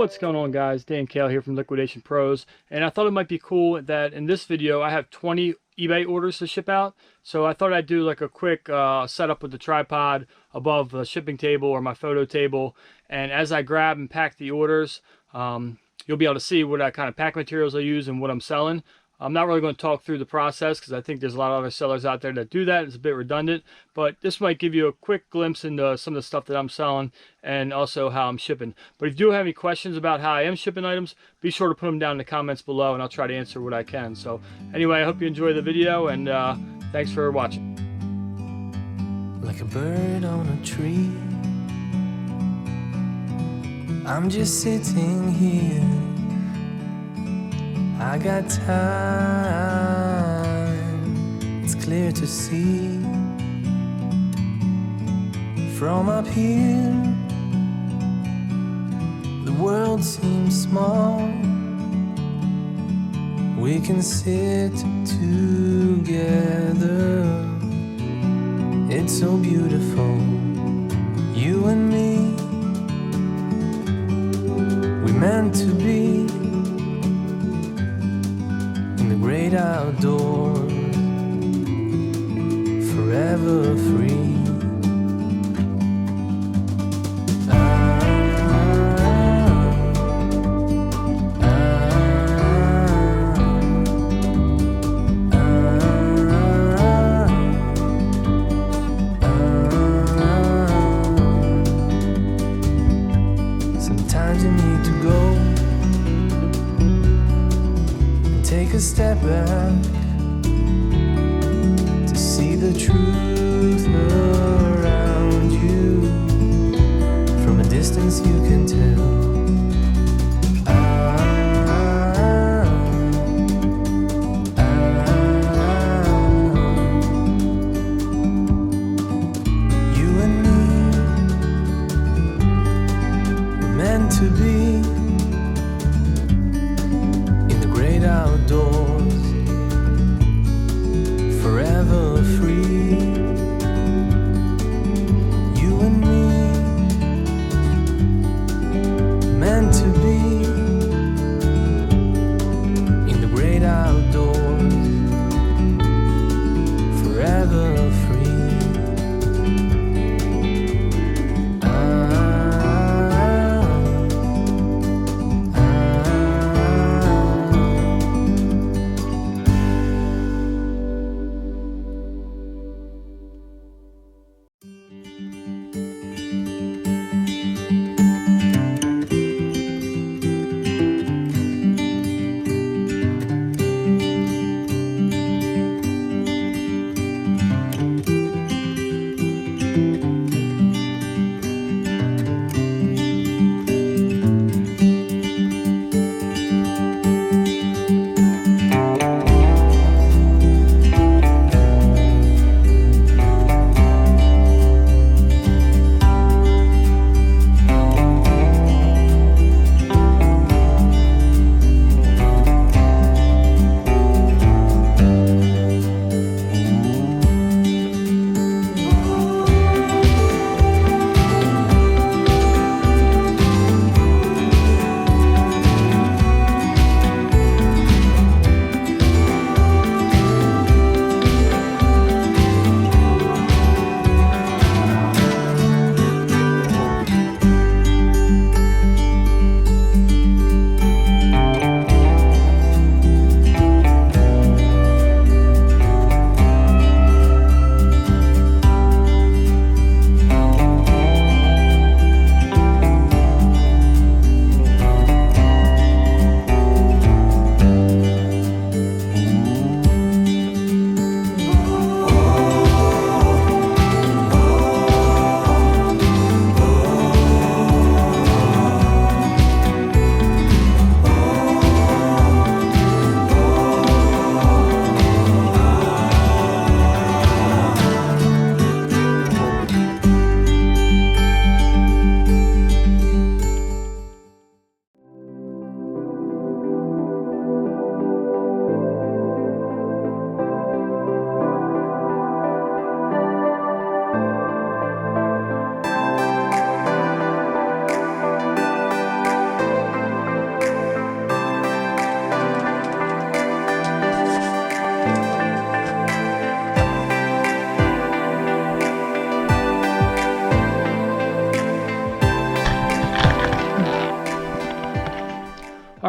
What's going on, guys? Dan Kale here from Liquidation Pros, and I thought it might be cool that in this video I have 20 eBay orders to ship out. So I thought I'd do like a quick setup with the tripod above the shipping table or my photo table, and as I grab and pack the orders, you'll be able to see what kind of pack materials I use and what I'm selling. I'm not really going to talk through the process because I think there's a lot of other sellers out there that do that. It's a bit redundant, but this might give you a quick glimpse into some of the stuff that I'm selling and also how I'm shipping. But if you do have any questions about how I am shipping items, be sure to put them down in the comments below and I'll try to answer what I can. So anyway, I hope you enjoy the video, and thanks for watching. Like a bird on a tree, I'm just sitting here. I got time, it's clear to see. From up here, the world seems small. We can sit together, it's so beautiful. You and me, we meant to be the great outdoors, forever free. Sometimes you need to go, take a step back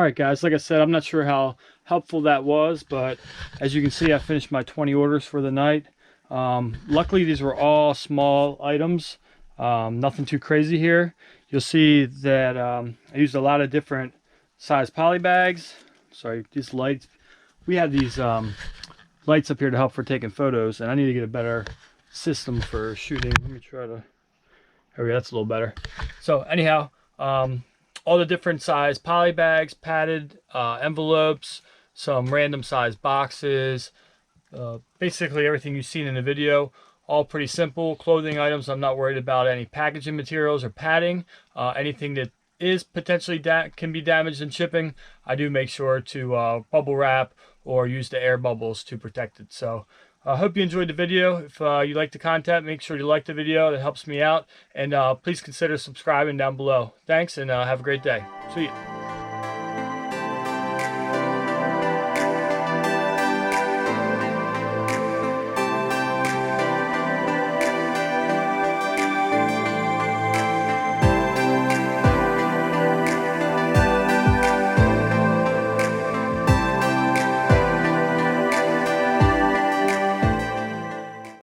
All right, guys, like I said, I'm not sure how helpful that was, but as you can see, I finished my 20 orders for the night. Luckily, these were all small items, nothing too crazy here. You'll see that I used a lot of different size poly bags. Sorry, these lights. We have these lights up here to help for taking photos, and I need to get a better system for shooting. Let me try to, there we go, that's a little better. So anyhow, all the different size poly bags, padded envelopes, some random size boxes, basically everything you've seen in the video. All pretty simple clothing items. I'm not worried about any packaging materials or padding. Anything that is potentially can be damaged in shipping, I do make sure to bubble wrap or use the air bubbles to protect it. So I hope you enjoyed the video. If you like the content, make sure you like the video. That helps me out. And please consider subscribing down below. Thanks, and have a great day. See you.